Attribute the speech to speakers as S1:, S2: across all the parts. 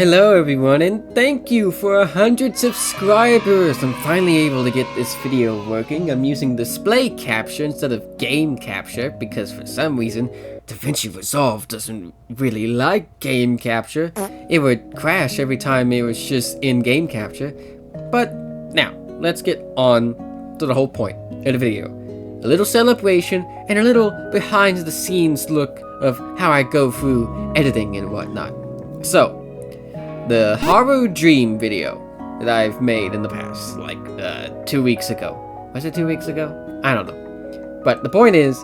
S1: Hello everyone, and thank you for 100 subscribers! I'm finally able to get this video working. I'm using display capture instead of game capture because for some reason DaVinci Resolve doesn't really like game capture. It would crash every time it was just in game capture. But now, let's get on to the whole point of the video. A little celebration and a little behind the scenes look of how I go through editing and whatnot. So, the Haru Dream video that I've made in the past, like 2 weeks ago. Was it 2 weeks ago? I don't know. But the point is,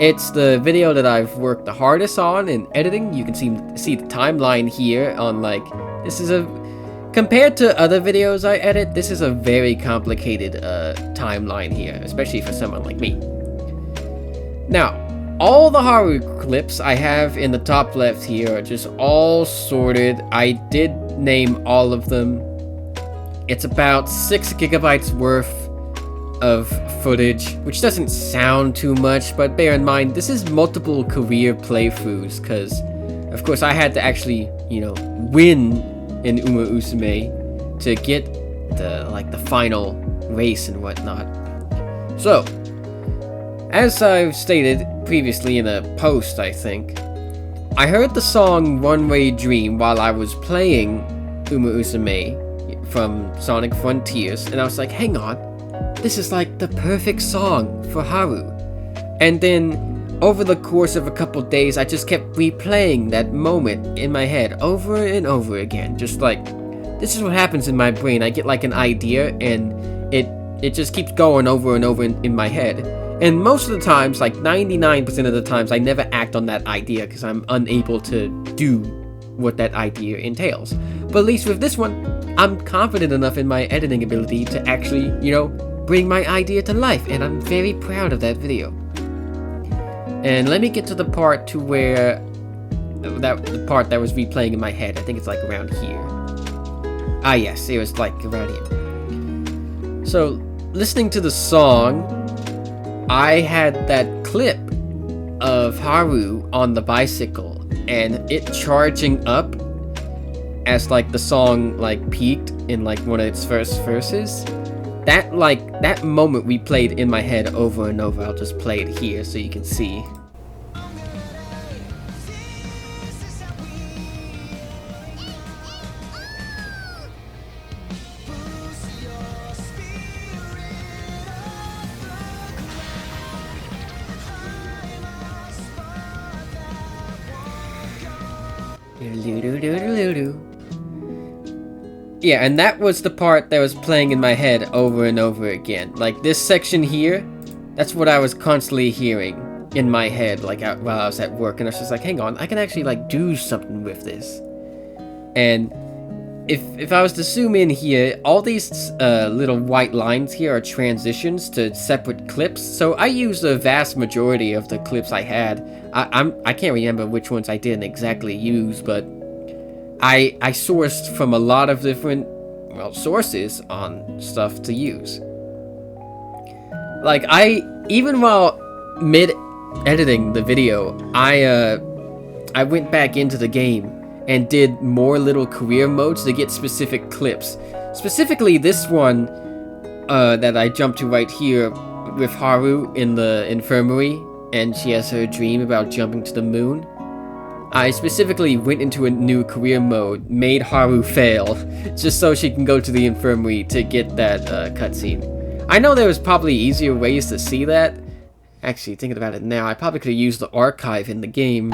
S1: it's the video that I've worked the hardest on in editing. You can see the timeline here on this is compared to other videos I edit, this is a very complicated timeline here, especially for someone like me. Now, all the Haru clips I have in the top left here are just all sorted. I did name all of them. It's about 6 gigabytes worth of footage, which doesn't sound too much, but bear in mind, this is multiple career playthroughs, because, of course, I had to actually, win in Uma Usume to get the final race and whatnot. So, as I've stated previously in a post, I think, I heard the song One Way Dream while I was playing Uma Usume from Sonic Frontiers, and I was like, hang on, this is like the perfect song for Haru. And then, over the course of a couple days, I just kept replaying that moment in my head over and over again. Just like, this is what happens in my brain. I get like an idea, and it just keeps going over and over in my head. And most of the times, like 99% of the times, I never act on that idea because I'm unable to do what that idea entails. But at least with this one, I'm confident enough in my editing ability to actually, bring my idea to life. And I'm very proud of that video. And let me get to the part to where, the part that was replaying in my head. I think it's like around here. Ah yes, it was like around here. So, listening to the song, I had that clip of Haru on the bicycle and it charging up as the song peaked in one of its first verses. That moment we played in my head over and over. I'll just play it here so you can see. Yeah, and that was the part that was playing in my head over and over again. Like this section here, that's what I was constantly hearing in my head while I was at work, and I was just like, hang on, I can actually do something with this. And if I was to zoom in here, all these little white lines here are transitions to separate clips. So I used the vast majority of the clips I had. I can't remember which ones I didn't exactly use, but I sourced from a lot of different, sources on stuff to use. Even while mid-editing the video, I went back into the game and did more little career modes to get specific clips. Specifically this one that I jumped to right here with Haru in the infirmary, and she has her dream about jumping to the moon. I specifically went into a new career mode, made Haru fail, just so she can go to the infirmary to get that cutscene. I know there was probably easier ways to see that. Actually, thinking about it now, I probably could have used the archive in the game.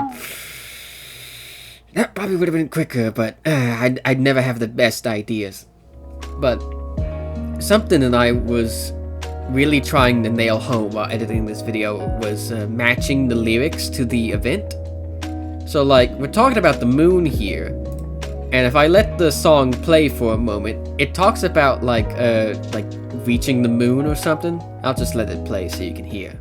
S1: That probably would have been quicker, but I'd never have the best ideas. But something that I was really trying to nail home while editing this video was matching the lyrics to the event. So we're talking about the moon here, and if I let the song play for a moment, it talks about reaching the moon or something. I'll just let it play so you can hear.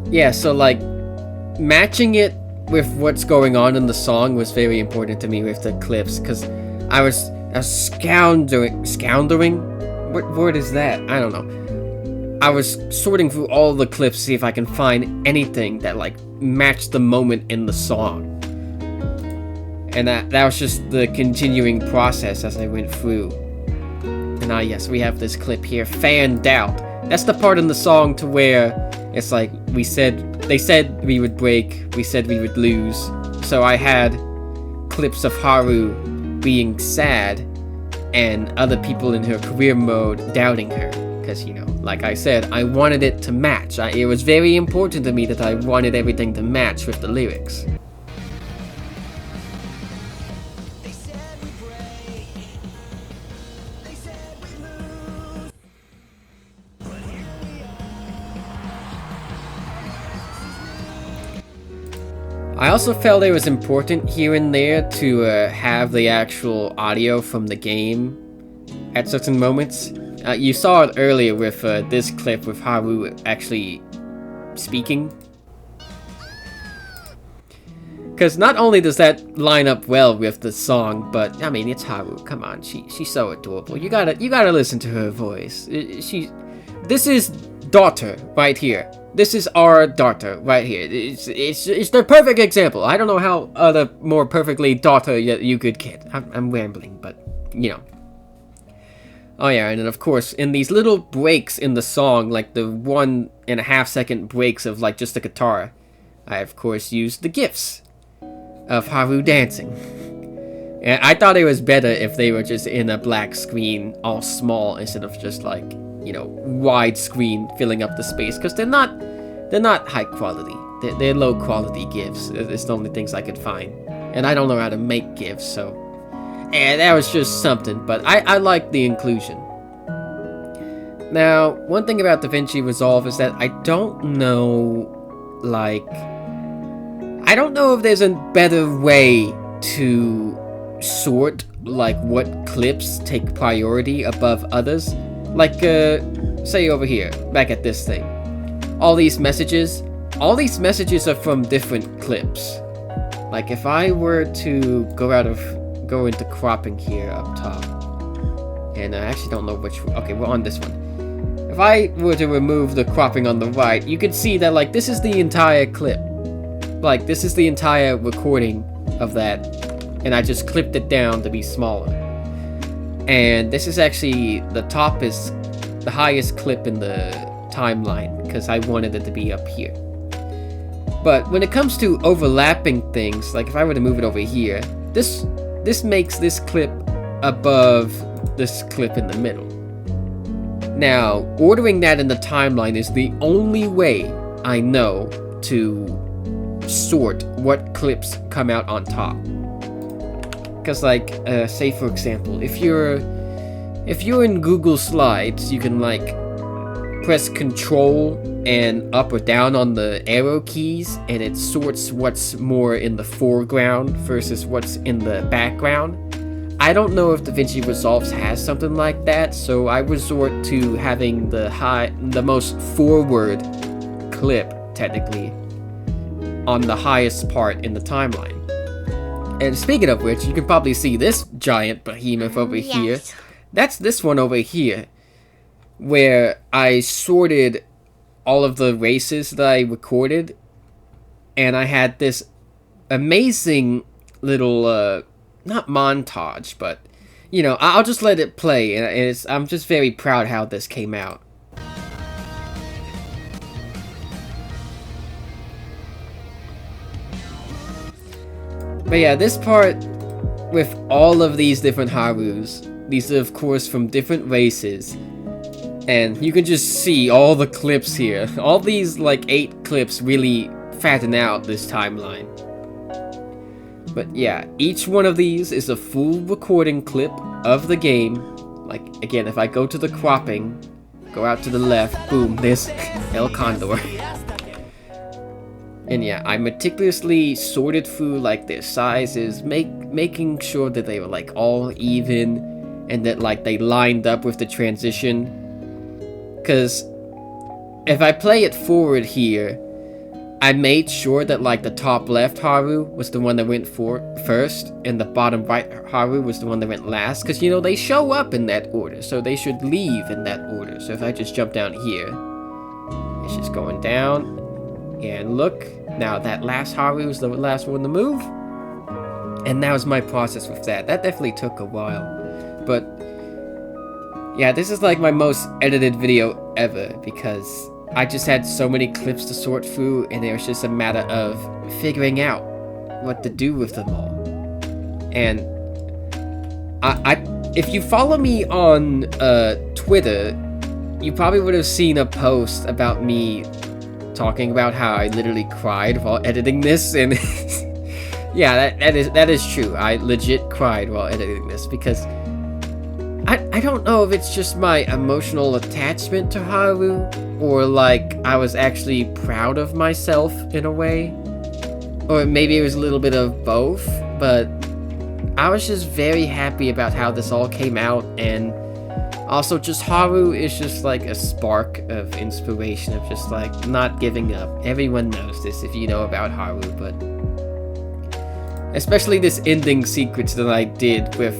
S1: Yeah, so matching it with what's going on in the song was very important to me with the clips, because I was scoundering? What word is that? I don't know. I was sorting through all the clips to see if I can find anything that like matched the moment in the song. And that was just the continuing process as I went through. And yes, we have this clip here, Fanned Out. That's the part in the song to where it's like they said we would break, we said we would lose. So I had clips of Haru being sad and other people in her career mode doubting her. Because, you know, like I said, I wanted it to match. It was very important to me that I wanted everything to match with the lyrics. I also felt it was important here and there to have the actual audio from the game at certain moments. You saw it earlier with this clip with Haru actually speaking. Because not only does that line up well with the song, but I mean, it's Haru. Come on, she's so adorable. You gotta listen to her voice. This is daughter right here. This is our daughter right here. It's the perfect example. I don't know how other more perfectly daughter you could get. I'm rambling, but you know. Oh yeah, and then of course in these little breaks in the song, like the 1.5 second breaks of like just the guitar, I of course used the GIFs of Haru dancing. And I thought it was better if they were just in a black screen, all small, instead of just like, you know, widescreen filling up the space, because they're not high quality. They're low quality GIFs. It's the only things I could find, and I don't know how to make GIFs, so that was just something. But I like the inclusion. Now, one thing about DaVinci Resolve is that I don't know if there's a better way to sort like what clips take priority above others. Like, say over here, back at this thing. All these messages are from different clips. Like, if I were to go into cropping here up top, and I actually don't know which, okay, we're on this one. If I were to remove the cropping on the right, you could see that, like, this is the entire clip. Like, this is the entire recording of that, and I just clipped it down to be smaller. And this is actually, the top is the highest clip in the timeline, because I wanted it to be up here. But when it comes to overlapping things, like if I were to move it over here, this makes this clip above this clip in the middle. Now, ordering that in the timeline is the only way I know to sort what clips come out on top. Because, like, say for example, if you're in Google Slides, you can like press Control and up or down on the arrow keys, and it sorts what's more in the foreground versus what's in the background. I don't know if DaVinci Resolve has something like that, so I resort to having the most forward clip, technically, on the highest part in the timeline. And speaking of which, you can probably see this giant behemoth over here. That's this one over here, where I sorted all of the races that I recorded, and I had this amazing little, not montage, but, you know, I'll just let it play, and I'm just very proud how this came out. But yeah, this part, with all of these different Harus, these are of course from different races, and you can just see all the clips here. All these like 8 clips really fatten out this timeline. But yeah, each one of these is a full recording clip of the game. Like, again, if I go to the cropping, go out to the left, boom, there's El Condor. And yeah, I meticulously sorted through like their sizes, making sure that they were like all even, and that like they lined up with the transition. Because if I play it forward here, I made sure that like the top left Haru was the one that went first, and the bottom right Haru was the one that went last, because you know they show up in that order, so they should leave in that order. So if I just jump down here, it's just going down, and look, now that last Haru was the last one to move, and that was my process with that. That definitely took a while, but yeah, this is like my most edited video ever, because I just had so many clips to sort through, and it was just a matter of figuring out what to do with them all. And if you follow me on Twitter, you probably would have seen a post about me talking about how I literally cried while editing this, and yeah, that is true. I legit cried while editing this, because I don't know if it's just my emotional attachment to Haru, or like I was actually proud of myself in a way, or maybe it was a little bit of both, but I was just very happy about how this all came out. And also just Haru is just like a spark of inspiration, of just like not giving up. Everyone knows this if you know about Haru, but especially this ending sequence that I did with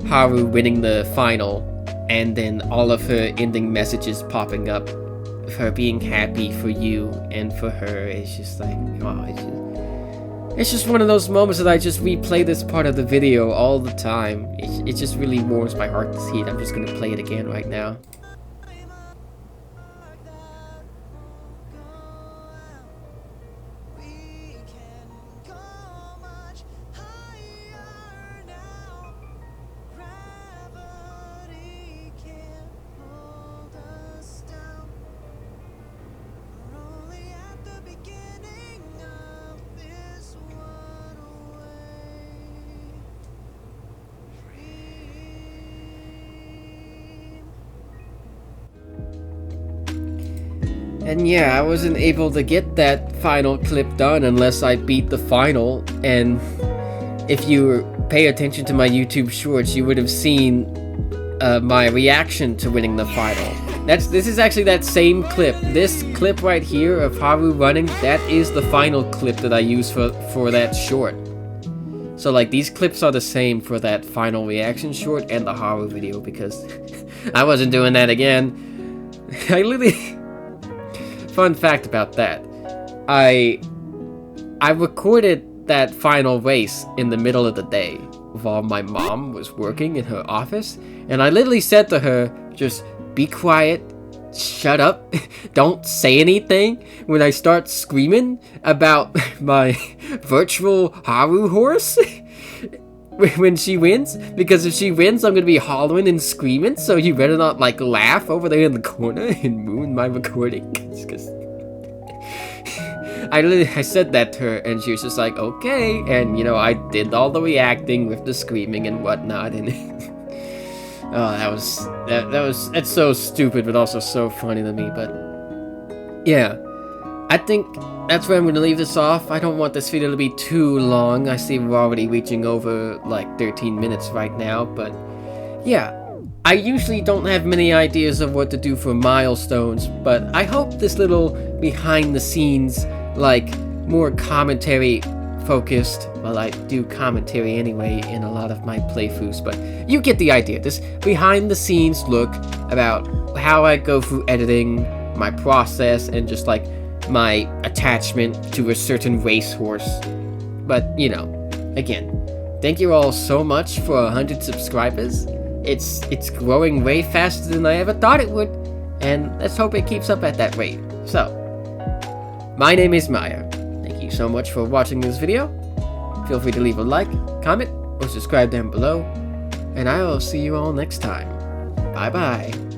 S1: Haru winning the final, and then all of her ending messages popping up, of her being happy for you and for her. It's just like, oh, it's just one of those moments that I just replay this part of the video all the time. It just really warms my heart to see it. I'm just gonna play it again right now. And yeah, I wasn't able to get that final clip done unless I beat the final. And if you pay attention to my YouTube shorts, you would have seen my reaction to winning the final. This is actually that same clip. This clip right here of Haru running, that is the final clip that I used for that short. So like these clips are the same for that final reaction short and the Haru video, because I wasn't doing that again. I literally... Fun fact about that, I recorded that final race in the middle of the day while my mom was working in her office, and I literally said to her, just be quiet, shut up, don't say anything when I start screaming about my virtual Haru horse when she wins, because if she wins I'm gonna be hollering and screaming, so you better not like laugh over there in the corner and ruin my recording. Cause I said that to her, and she was just like, okay, and you know, I did all the reacting with the screaming and whatnot, and oh, that's so stupid, but also so funny to me. But yeah, I think that's where I'm going to leave this off. I don't want this video to be too long. I see we're already reaching over like 13 minutes right now, but yeah, I usually don't have many ideas of what to do for milestones, but I hope this little behind the scenes, like more commentary focused, well, I do commentary anyway in a lot of my playthroughs, but you get the idea. This behind the scenes look about how I go through editing, my process, and just like my attachment to a certain racehorse. But you know, again, thank you all so much for 100 subscribers. It's growing way faster than I ever thought it would, and let's hope it keeps up at that rate. So, my name is Maya. Thank you so much for watching this video. Feel free to leave a like, comment, or subscribe down below, and I will see you all next time. Bye bye.